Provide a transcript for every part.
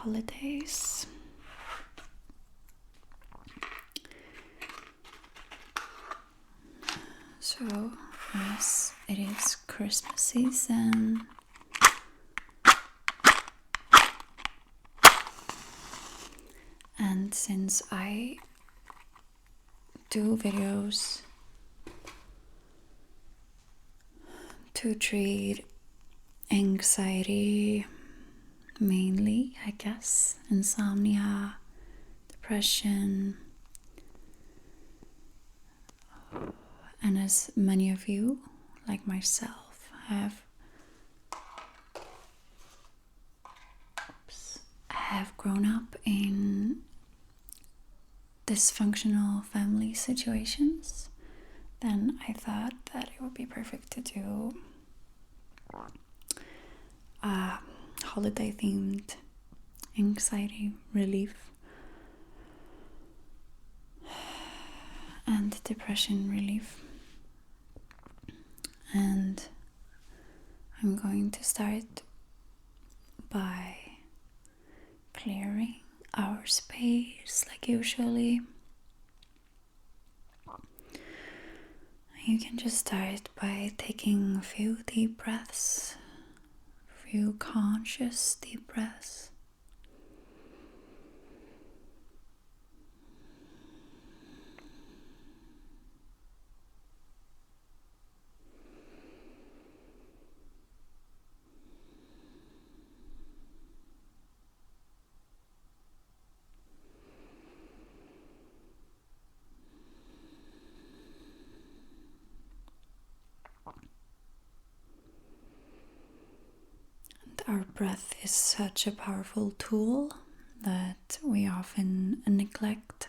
holidays. So, as it is Christmas season, and since I do videos to treat anxiety mainly, I guess, insomnia, depression, and as many of you, like myself, have grown up in dysfunctional family situations, then I thought that it would be perfect to do a holiday themed anxiety relief and depression relief. And I'm going to start by clearing our space like usually. You can just start by taking a few deep breaths, a few conscious deep breaths. Our breath is such a powerful tool that we often neglect.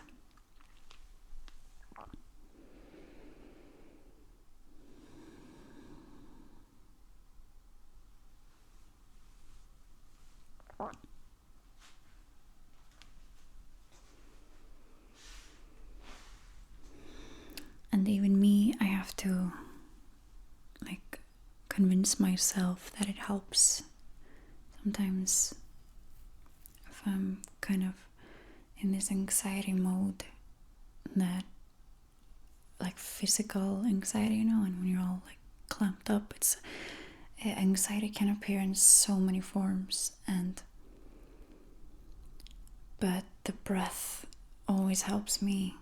And even me, I have to convince myself that it helps. Sometimes if I'm kind of in this anxiety mode, that physical anxiety, and when you're all clamped up, anxiety can appear in so many forms, but the breath always helps me,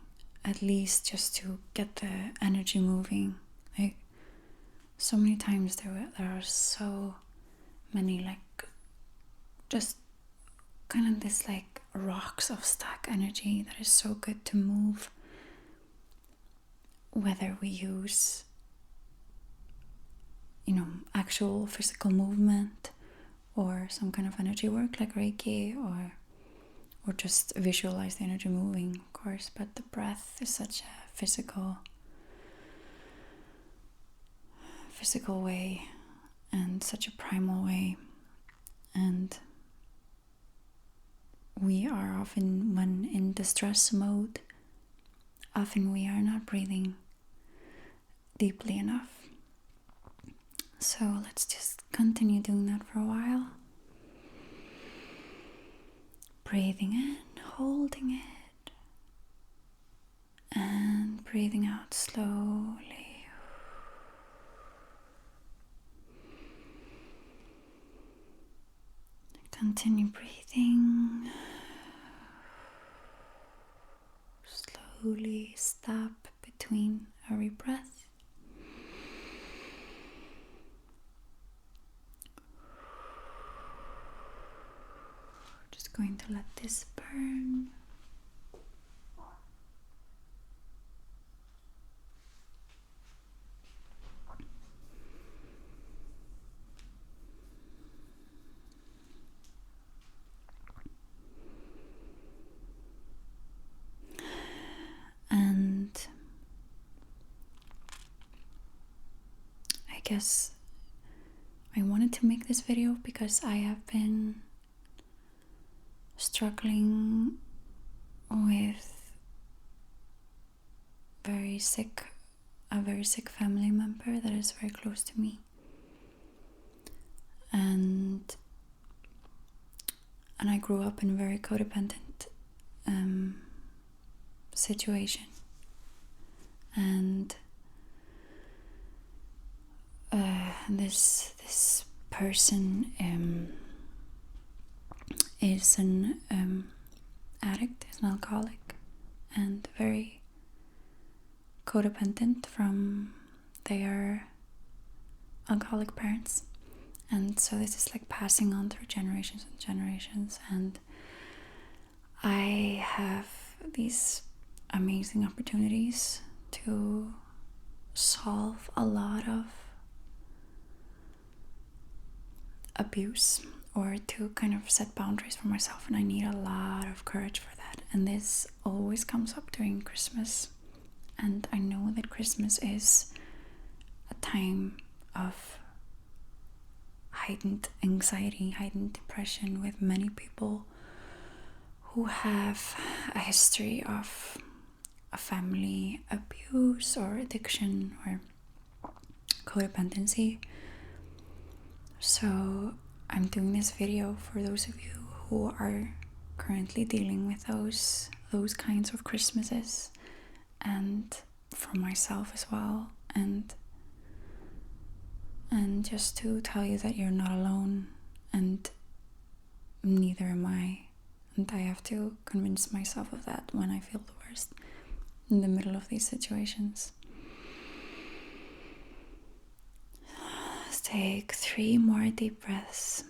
at least just to get the energy moving. So many times there are so many just kind of this rocks of stuck energy that is so good to move, whether we use actual physical movement or some kind of energy work like Reiki, or just visualize the energy moving, of course. But the breath is such a physical way, and such a primal way. And we are often, when in distress mode, we are not breathing deeply enough. So let's just continue doing that for a while. Breathing in, holding it, and breathing out slowly. Continue breathing. Slowly stop between every breath. Just going to let this burn. And I guess I wanted to make this video because I have been struggling with a very sick family member that is very close to me. And and I grew up in a very codependent situation, and this person is an addict, is an alcoholic, and very codependent from their alcoholic parents. And so this is like passing on through generations and generations, and I have these amazing opportunities to solve a lot of abuse, or to kind of set boundaries for myself, and I need a lot of courage for that. And this always comes up during Christmas, and I know that Christmas is a time of heightened anxiety, heightened depression, with many people who have a history of a family abuse or addiction or codependency. So I'm doing this video for those of you who are currently dealing with those kinds of Christmases, and for myself as well, and just to tell you that you're not alone, and neither am I. And I have to convince myself of that when I feel the worst in the middle of these situations. Let's take 3 more deep breaths.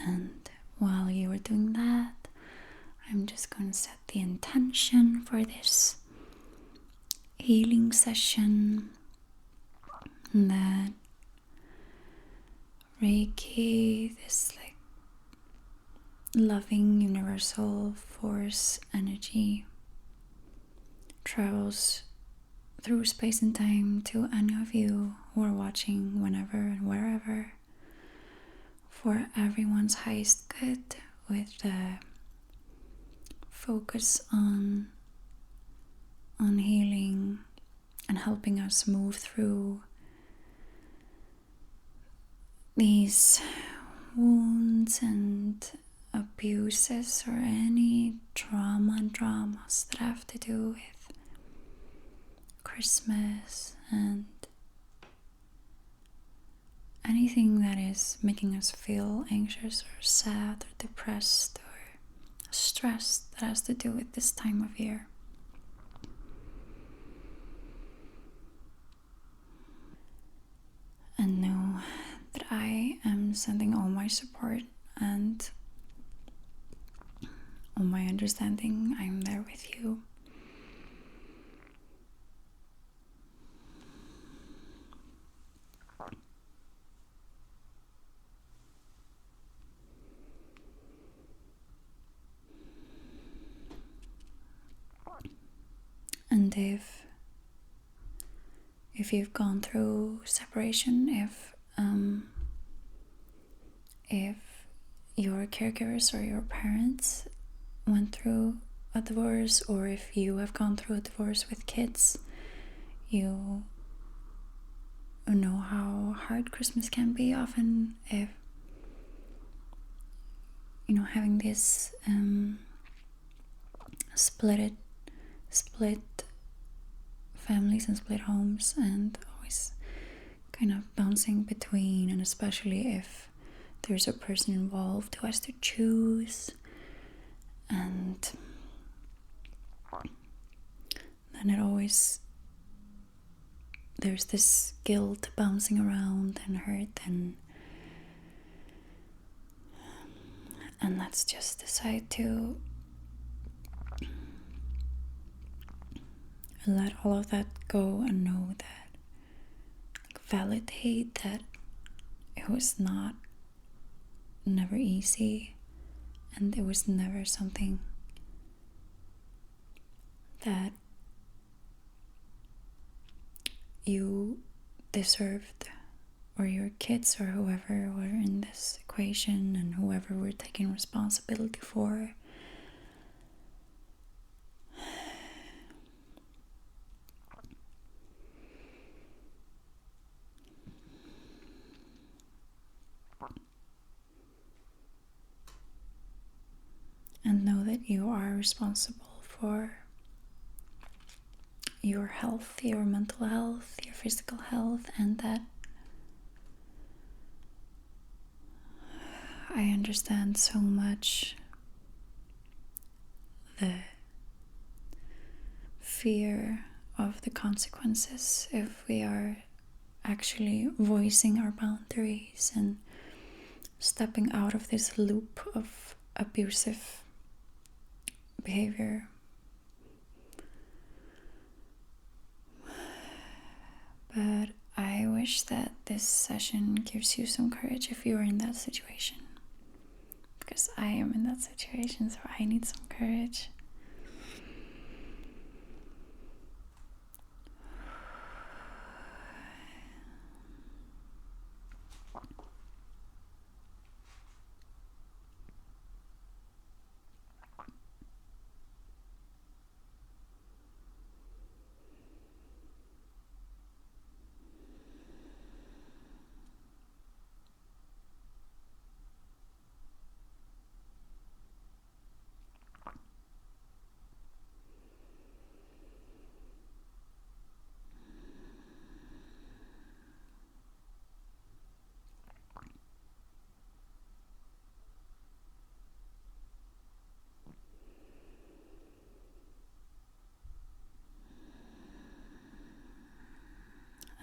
And while you are doing that, I'm just going to set the intention for this healing session, that Reiki, this like loving universal force energy, travels through space and time to any of you who are watching, whenever and wherever, for everyone's highest good, with the focus on healing and helping us move through these wounds and abuses, or any trauma and dramas that have to do with Christmas, and anything that is making us feel anxious or sad or depressed or stressed that has to do with this time of year. And know that I am sending all my support and all my understanding. I'm there with you. And if you've gone through separation, if your caregivers or your parents went through a divorce, or if you have gone through a divorce with kids, you know how hard Christmas can be often. If having this split families and split homes, and always kind of bouncing between, and especially if there's a person involved who has to choose, and then there's this guilt bouncing around, and hurt, and let's just decide to let all of that go, and know that, validate that it was never easy, and it was never something that you deserved, or your kids, or whoever were in this equation, and whoever we're taking responsibility for. are responsible for your health, your mental health, your physical health, and that I understand so much the fear of the consequences if we are actually voicing our boundaries and stepping out of this loop of abusive behavior. But I wish that this session gives you some courage if you are in that situation. Because I am in that situation, so I need some courage.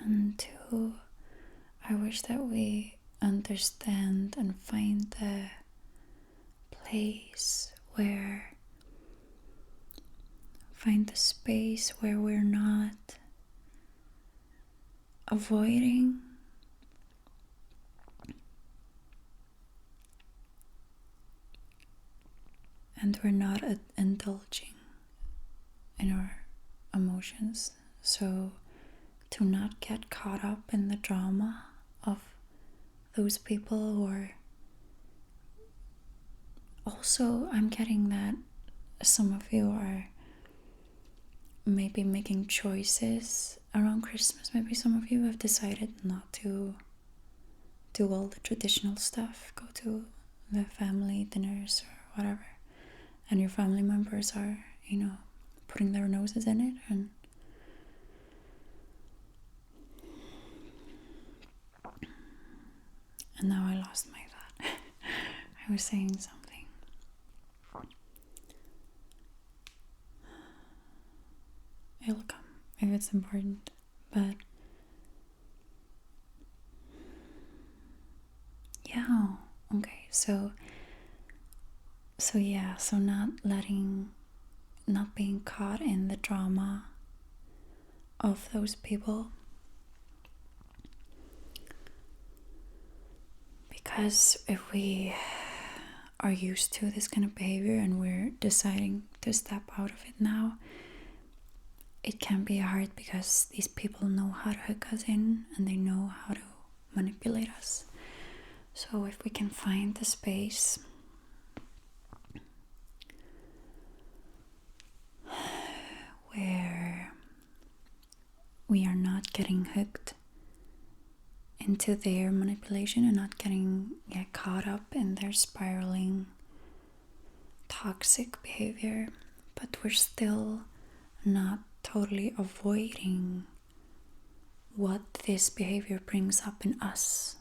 And two, I wish that we understand and find the place where, find the space where we're not avoiding and we're not indulging in our emotions. So to not get caught up in the drama of those people, or also I'm getting that some of you are maybe making choices around Christmas. Maybe some of you have decided not to do all the traditional stuff, go to the family dinners or whatever, and your family members are, putting their noses in it. And now I lost my thought. I was saying something. It'll come if it's important. But yeah, okay. So not being caught in the drama of those people. Because if we are used to this kind of behavior and we're deciding to step out of it now, it can be hard because these people know how to hook us in and they know how to manipulate us. So if we can find the space where we are not getting hooked into their manipulation and not get caught up in their spiraling toxic behavior, but we're still not totally avoiding what this behavior brings up in us,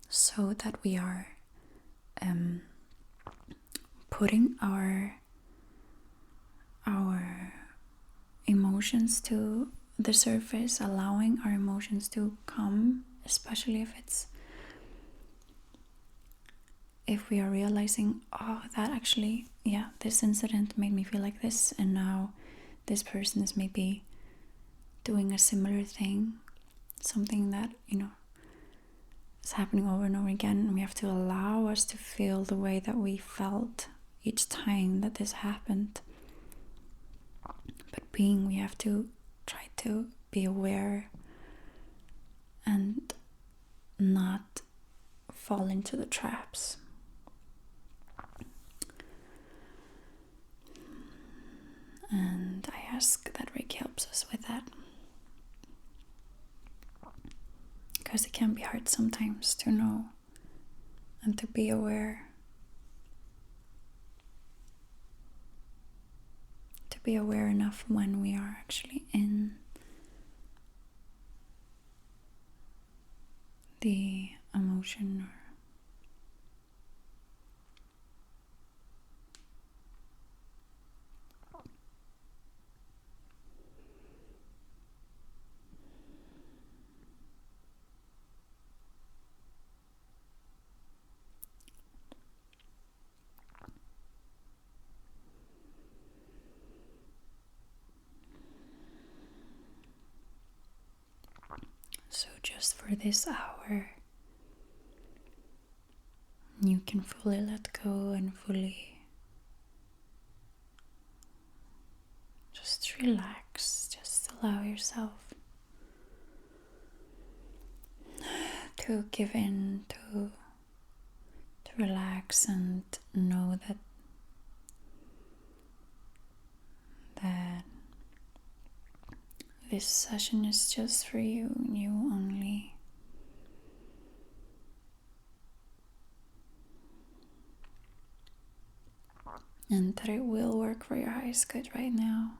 so that we are putting our emotions to the surface, allowing our emotions to come, especially if we are realizing, that actually, this incident made me feel like this, and now this person is maybe doing a similar thing, something that, is happening over and over again, and we have to allow us to feel the way that we felt each time that this happened. But we have to try to be aware and not fall into the traps. And I ask that Reiki helps us with that. Because it can be hard sometimes to know and to be aware. be aware enough when we are actually in the emotion or so just for this hour you can fully let go and fully just relax, just allow yourself to give in, to relax and know that this session is just for you, you only. And that it will work for your highest good right now.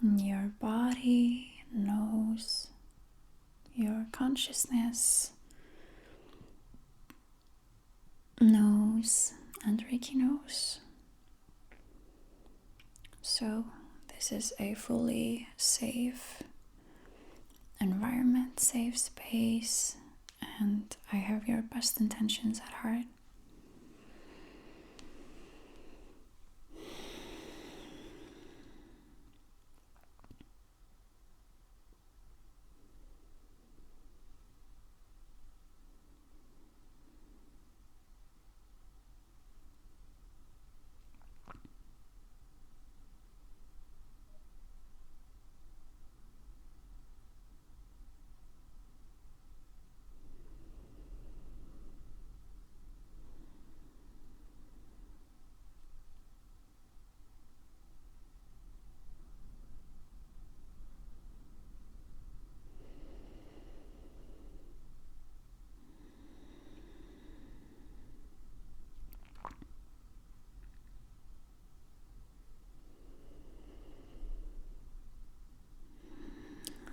Your body knows, your consciousness knows, and Reiki knows. So this is a fully safe environment, safe space, and I have your best intentions at heart.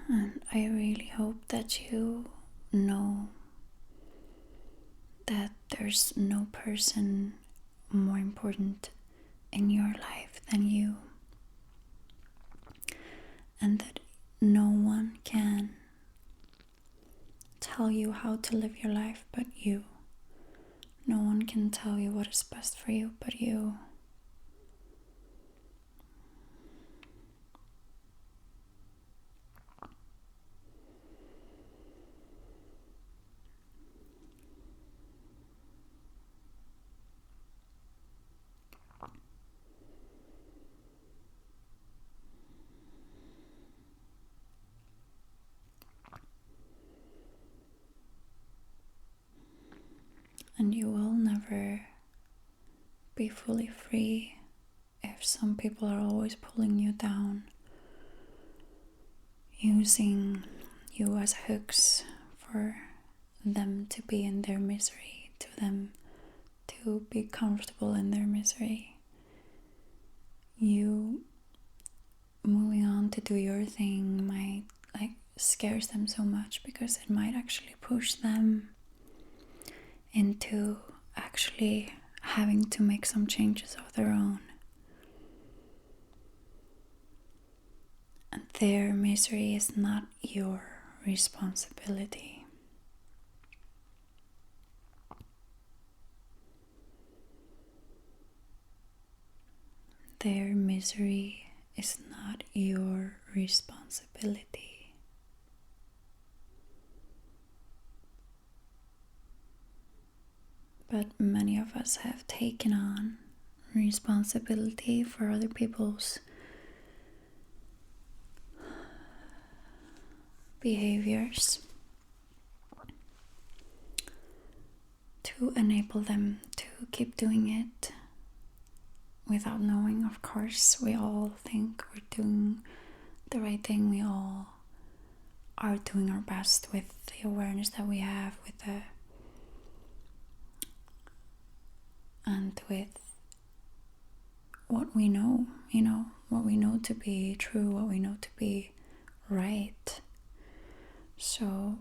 And I really hope that you know that there's no person more important in your life than you, and that no one can tell you how to live your life but you. No one can tell you what is best for you but you. And you will never be fully free if some people are always pulling you down, using you as hooks for them to be in their misery, to them to be comfortable in their misery. You moving on to do your thing might scares them so much because it might actually push them into actually having to make some changes of their own. And their misery is not your responsibility. Their misery is not your responsibility. But many of us have taken on responsibility for other people's behaviors to enable them to keep doing it without knowing. Of course, we all think we're doing the right thing. We all are doing our best with the awareness that we have, what we know, what we know to be true, what we know to be right. So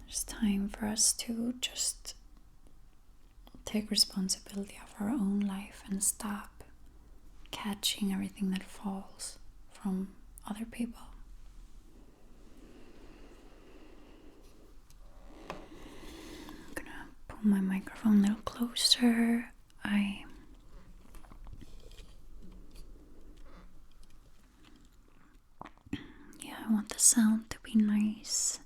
it's time for us to just take responsibility of our own life and stop catching everything that falls from other people. I'm gonna pull my microphone a little closer. I want the sound to be nice.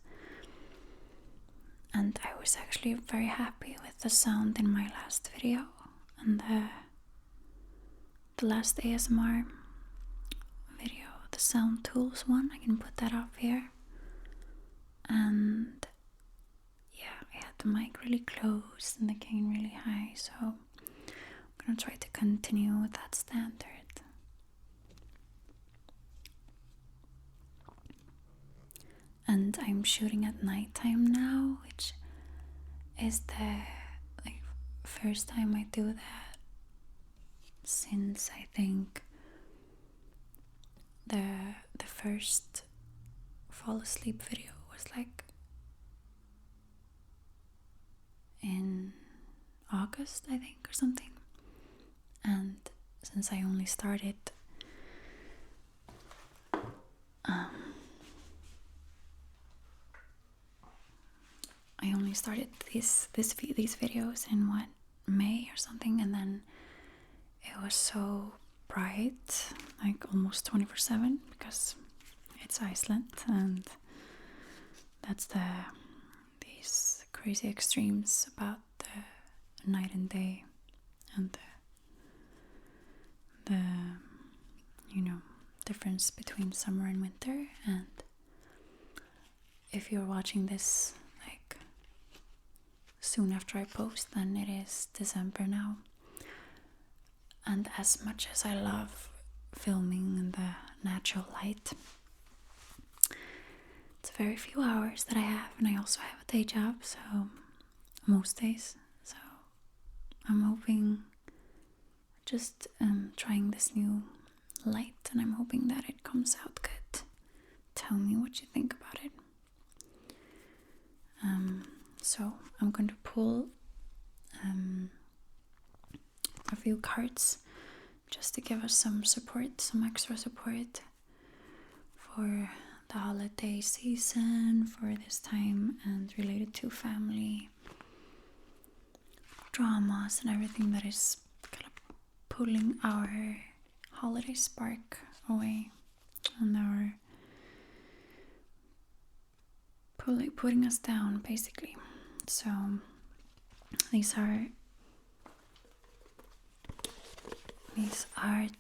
And I was actually very happy with the sound in my last video and the last ASMR video, the sound tools one. I can put that up here. And yeah, I had the mic really close and the gain really high, so I'm gonna try to continue with that standard. And I'm shooting at nighttime now, which is the first time I do that since I think the first fall asleep video was in August, I think, or something. And since I only started these videos in May or something, and then it was so bright, almost 24/7, because it's Iceland and that's these crazy extremes about the night and day and the difference between summer and winter. And if you're watching this soon after I post, then it is December now. And as much as I love filming in the natural light, it's very few hours that I have, and I also have a day job, so most days. So I'm hoping, just trying this new light, and I'm hoping that it comes out good. Tell me what you think about it. So I'm going to pull a few cards just to give us some support, some extra support for the holiday season, for this time, and related to family dramas and everything that is kind of pulling our holiday spark away and our putting us down, basically. So these are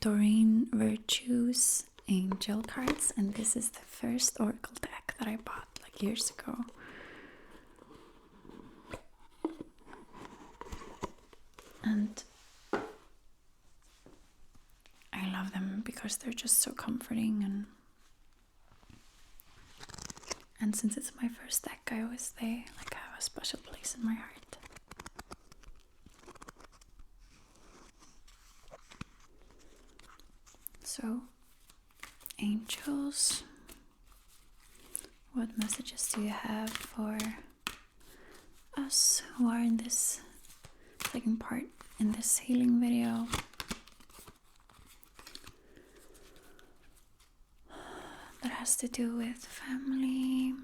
Doreen Virtue's angel cards, and this is the first oracle deck that I bought years ago. And I love them because they're just so comforting, and since it's my first deck, I always have a special place in my heart. So, angels, what messages do you have for us who are in this second part in this healing video? That has to do with family,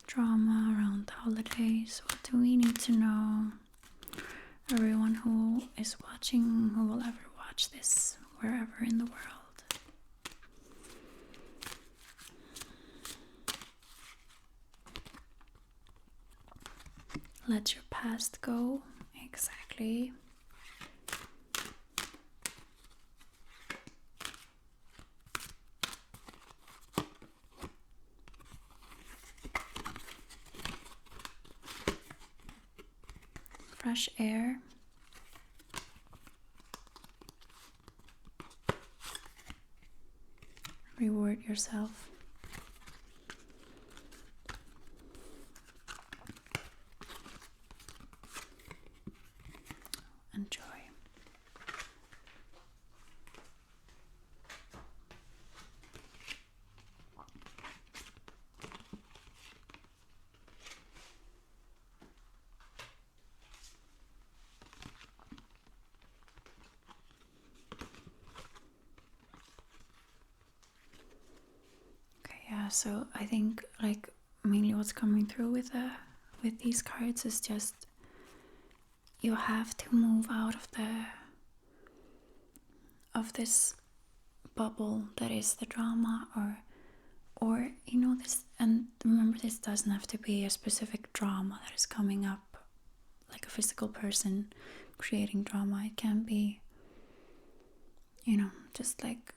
drama around the holidays. What do we need to know? Everyone who is watching, who will ever watch this, wherever in the world. Let your past go. Exactly. Fresh air. Reward yourself. so I think like mainly what's coming through with these cards is just you have to move out of this bubble that is the drama, or this. And remember, this doesn't have to be a specific drama that is coming up, like a physical person creating drama. It can be just like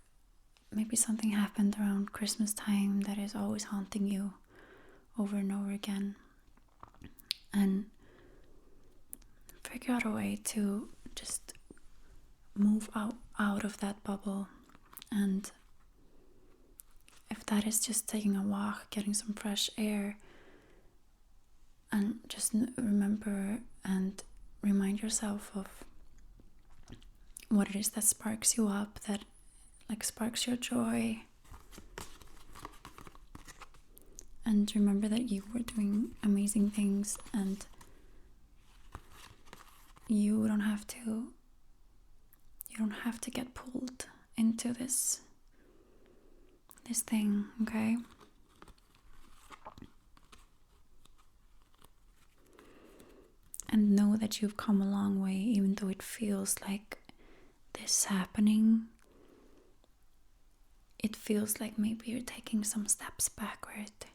maybe something happened around Christmas time that is always haunting you over and over again, and figure out a way to just move out of that bubble. And if that is just taking a walk, getting some fresh air, and just remember and remind yourself of what it is that sparks you up, that like sparks your joy, and remember that you were doing amazing things, and you don't have to get pulled into this thing, okay? And know that you've come a long way, even though it feels like this happening. It feels like maybe you're taking some steps backwards,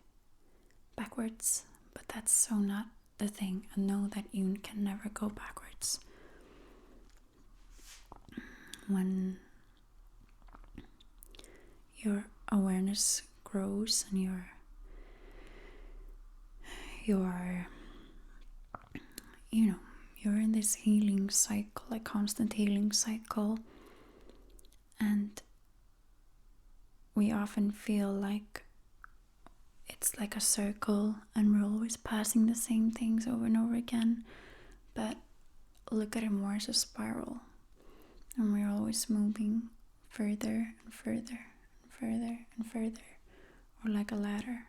but that's so not the thing. And know that you can never go backwards. When your awareness grows and you're in this healing cycle, like constant healing cycle, and we often feel like it's like a circle and we're always passing the same things over and over again, but look at it more as a spiral, and we're always moving further and further and further and further, or like a ladder.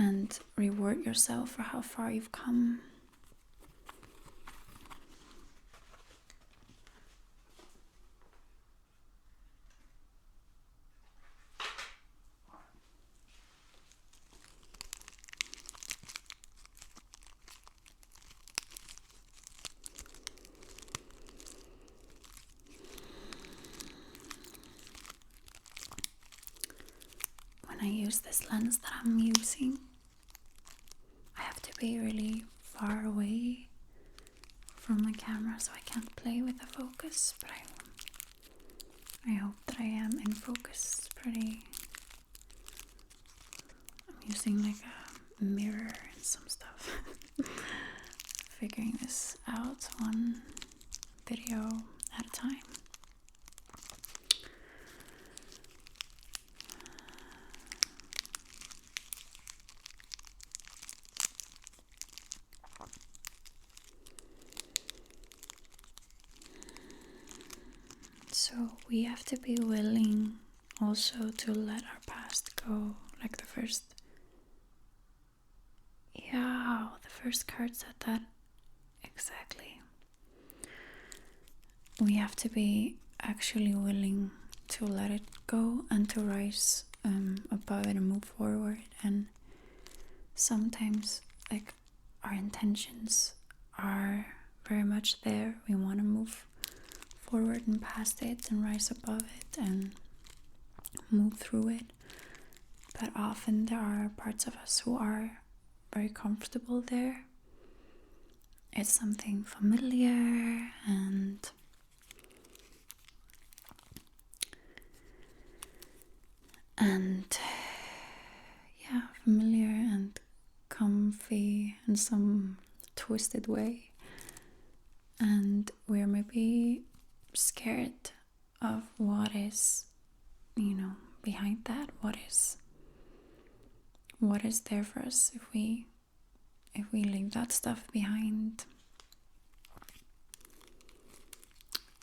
And reward yourself for how far you've come. When I use this lens that I'm using, I have to be really far away from the camera, so I can't play with the focus, but I hope that I am in focus pretty. I'm using like a mirror and some stuff. Figuring this out one video at a time. So we have to be willing also to let our past go. Like the first card said that exactly. We have to be actually willing to let it go and to rise above it and move forward. And sometimes like our intentions are very much there. We want to move forward and past it and rise above it and move through it, but often there are parts of us who are very comfortable there. It's something familiar and familiar and comfy in some twisted way, and we're maybe scared of what is behind that. What is there for us if we leave that stuff behind.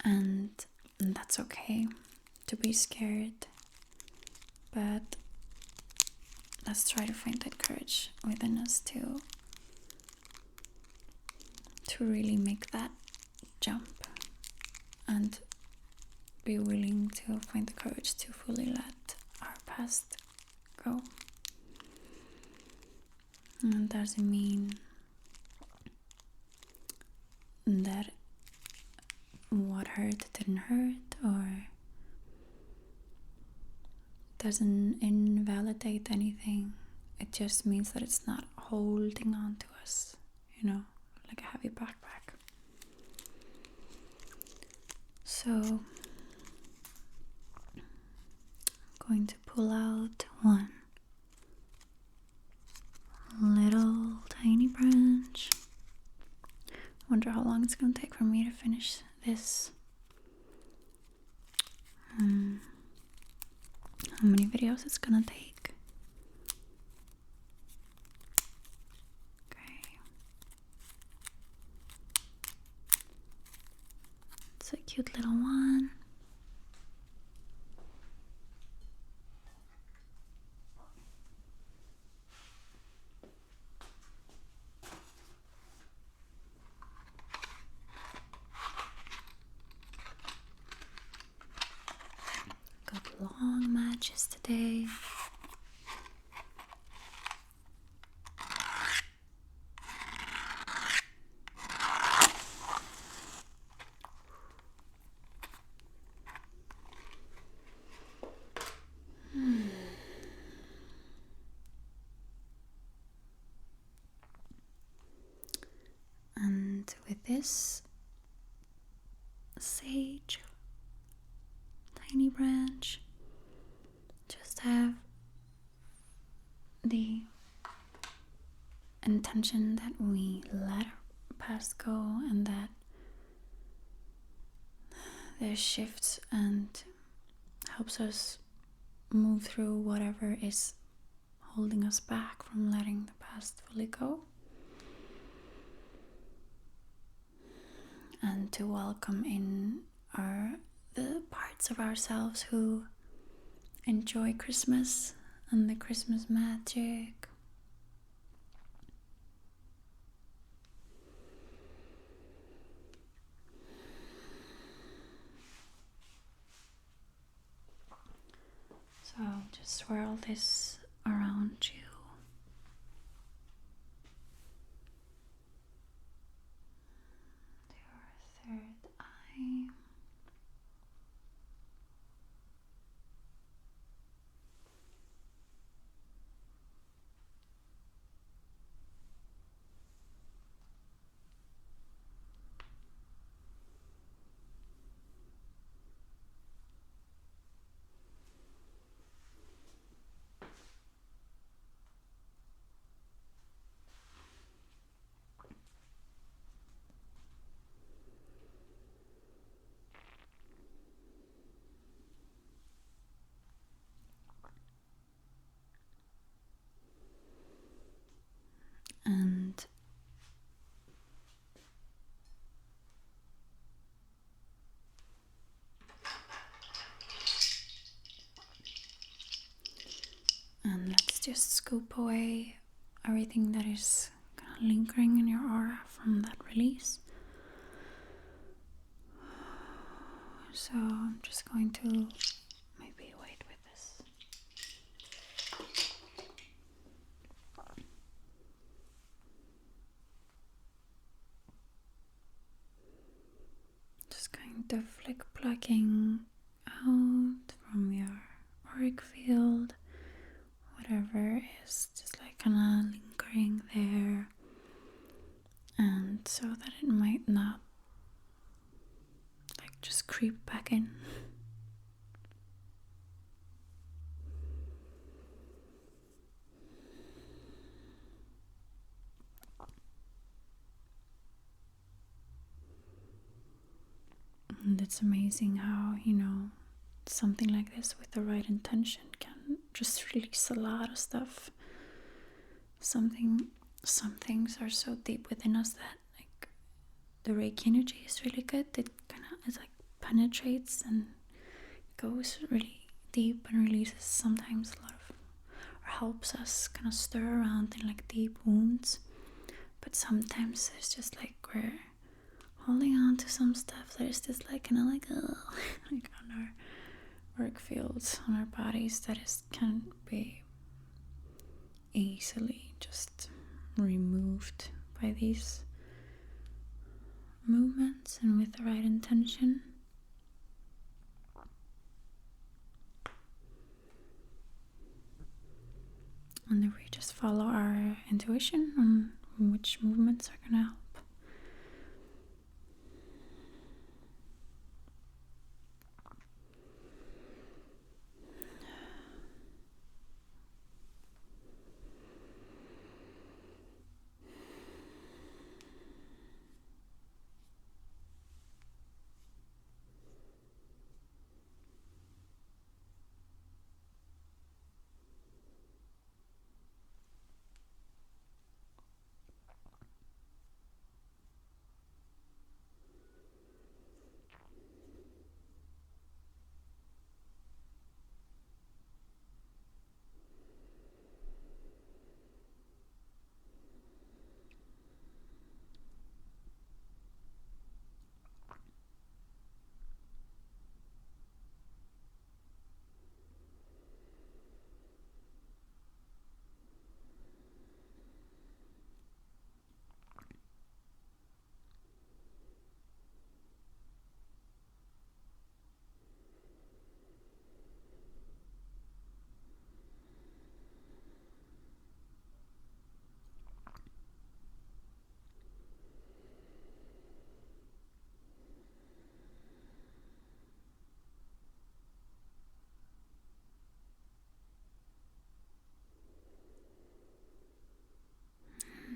And that's okay to be scared, but let's try to find that courage within us to really make that jump and be willing to find the courage to fully let our past go. And doesn't mean that what hurt didn't hurt, or doesn't invalidate anything. It just means that it's not holding on to us, like a heavy backpack. So I'm going to pull out one little tiny branch. Wonder how long it's going to take for me to finish this. How many videos it's gonna take. Okay. It's a cute little one. Got long matches today. And with this sage tiny branch, just have the intention that we let our past go, and that there's shifts and helps us move through whatever is holding us back from letting the past fully go. And to welcome in the parts of ourselves who enjoy Christmas and the Christmas magic. So just swirl this around you. Your third eye. And let's just scoop away everything that is kind of lingering in your aura from that release. So I'm just going to maybe wait with this. Just kind of like plugging out from your auric field whatever is just like kind of lingering there, and so that it might not like just creep back in. And it's amazing how, something like this with the right intention can just release a lot of stuff. Some things are so deep within us that like the Reiki energy is really good. It kind of like penetrates and goes really deep and releases sometimes a lot of, or helps us kind of stir around in like deep wounds. But sometimes it's just like we're holding on to some stuff that is just like kind of like like on work fields on our bodies that can be easily just removed by these movements and with the right intention. And if we just follow our intuition on which movements are going to help.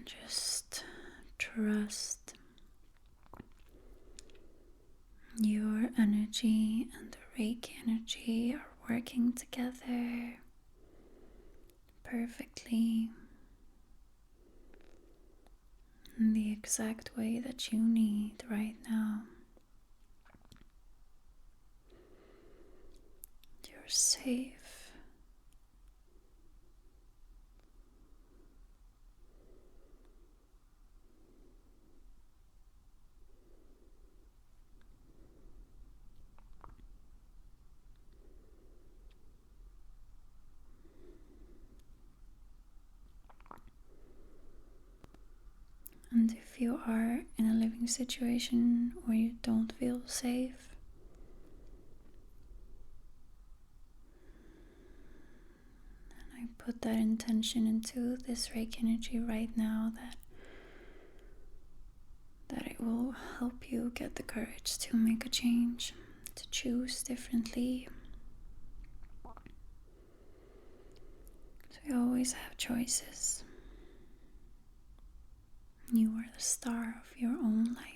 Just trust your energy and the Reiki energy are working together perfectly in the exact way that you need right now. You're safe. And if you are in a living situation where you don't feel safe, then I put that intention into this Reiki energy right now that it will help you get the courage to make a change, to choose differently. So we always have choices. You are the star of your own life.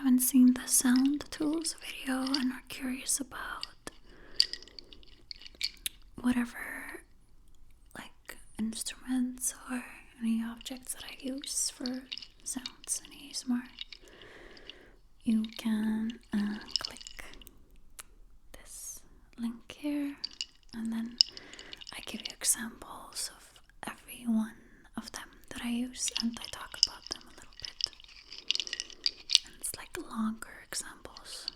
haven't seen the sound tools video and are curious about whatever like instruments or any objects that I use for sounds and ASMR, you can click this link here, and then I give you examples of every one of them that I use, and I talk about them a little bit. And it's like longer examples.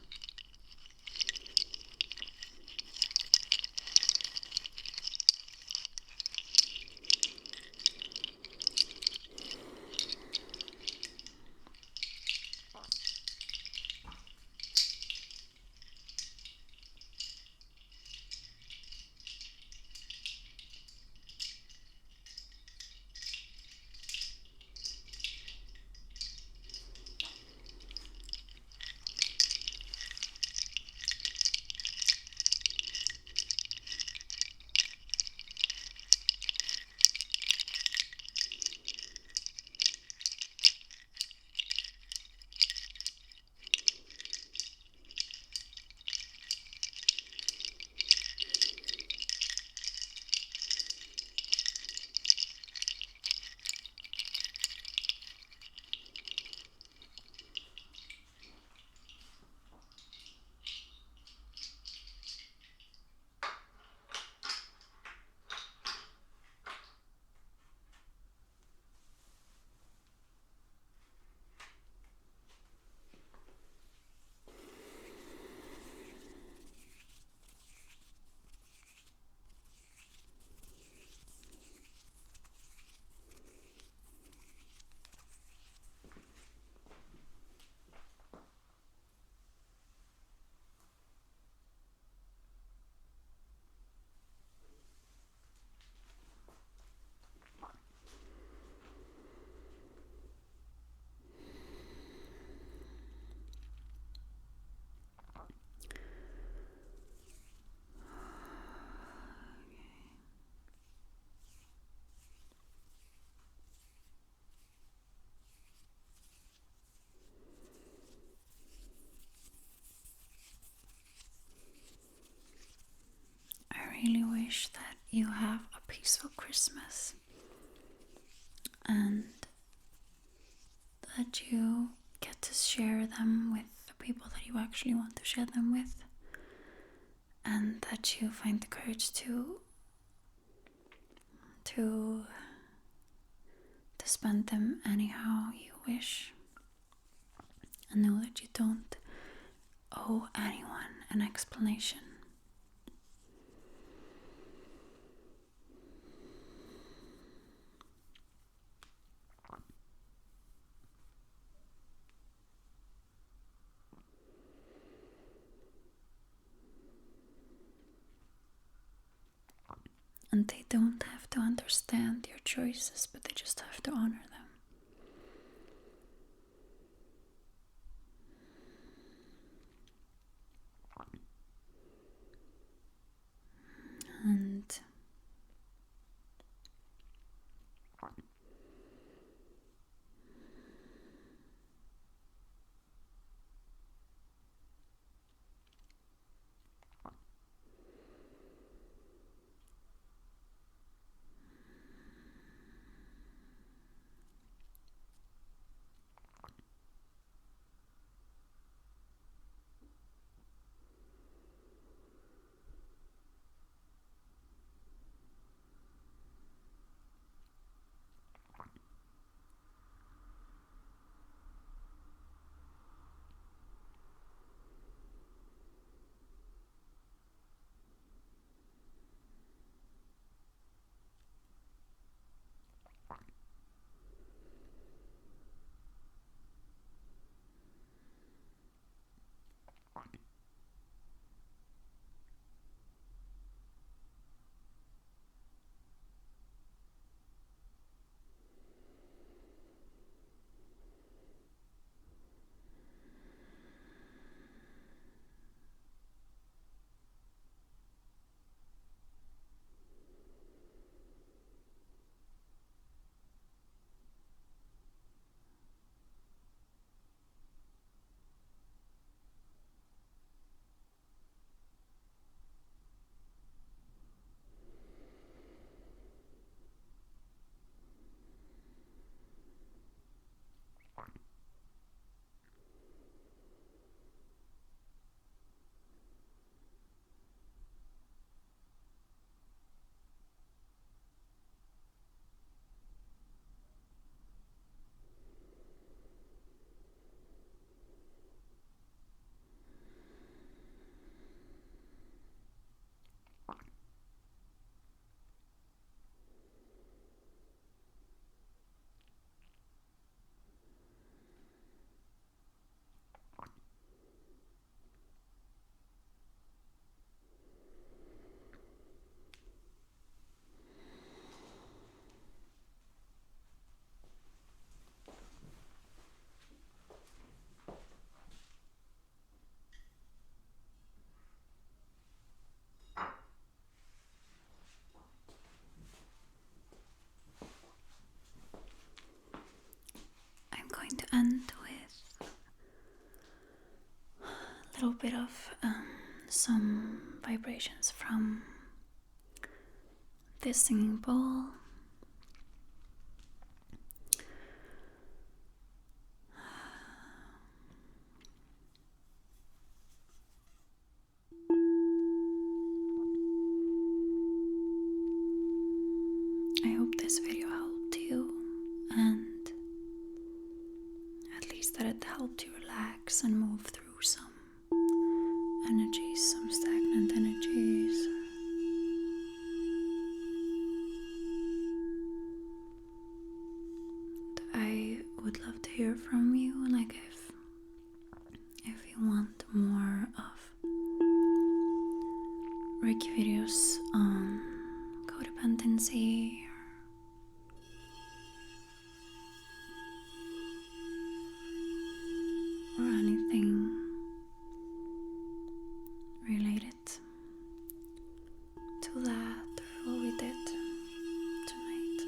I really wish that you have a peaceful Christmas and that you get to share them with the people that you actually want to share them with, and that you find the courage to spend them anyhow you wish, and know that you don't owe anyone an explanation. And they don't have to understand your choices, but they just have to honor them. And bit of some vibrations from this singing bowl. I hope this video helped you, and at least that it helped you relax and move through some energies, some stagnant energies. I would love to hear from you, like if you want more of Reiki videos on codependency or anything related to that or what we did tonight.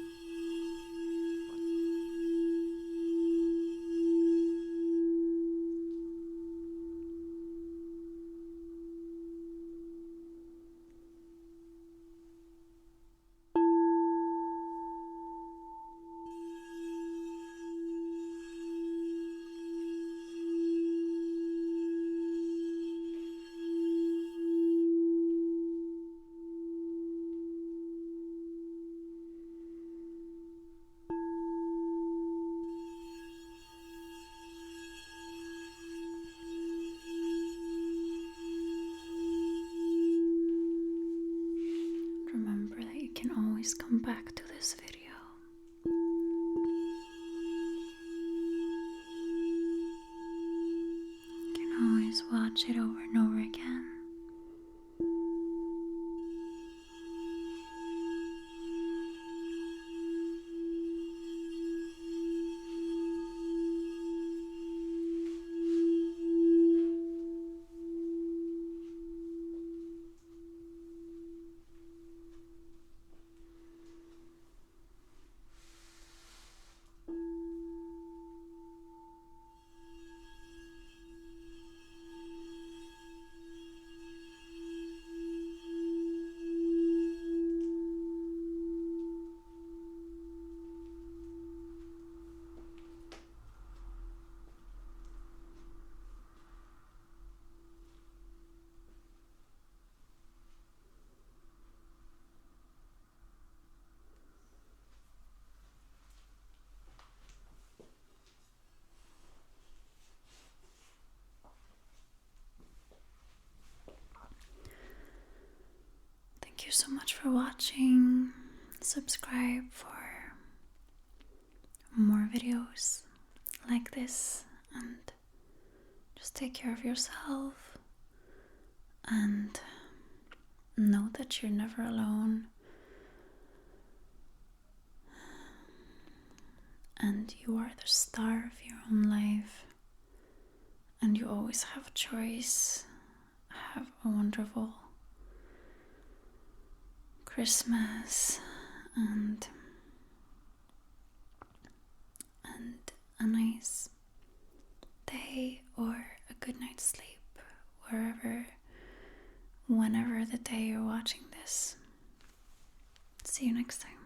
Remember that you can always come back to this video. You can always watch it over and over again. Thank you so much for watching. Subscribe for more videos like this, and just take care of yourself and know that you're never alone, and you are the star of your own life, and you always have a choice. Have a wonderful Christmas and a nice day or a good night's sleep whenever the day you're watching this. See you next time.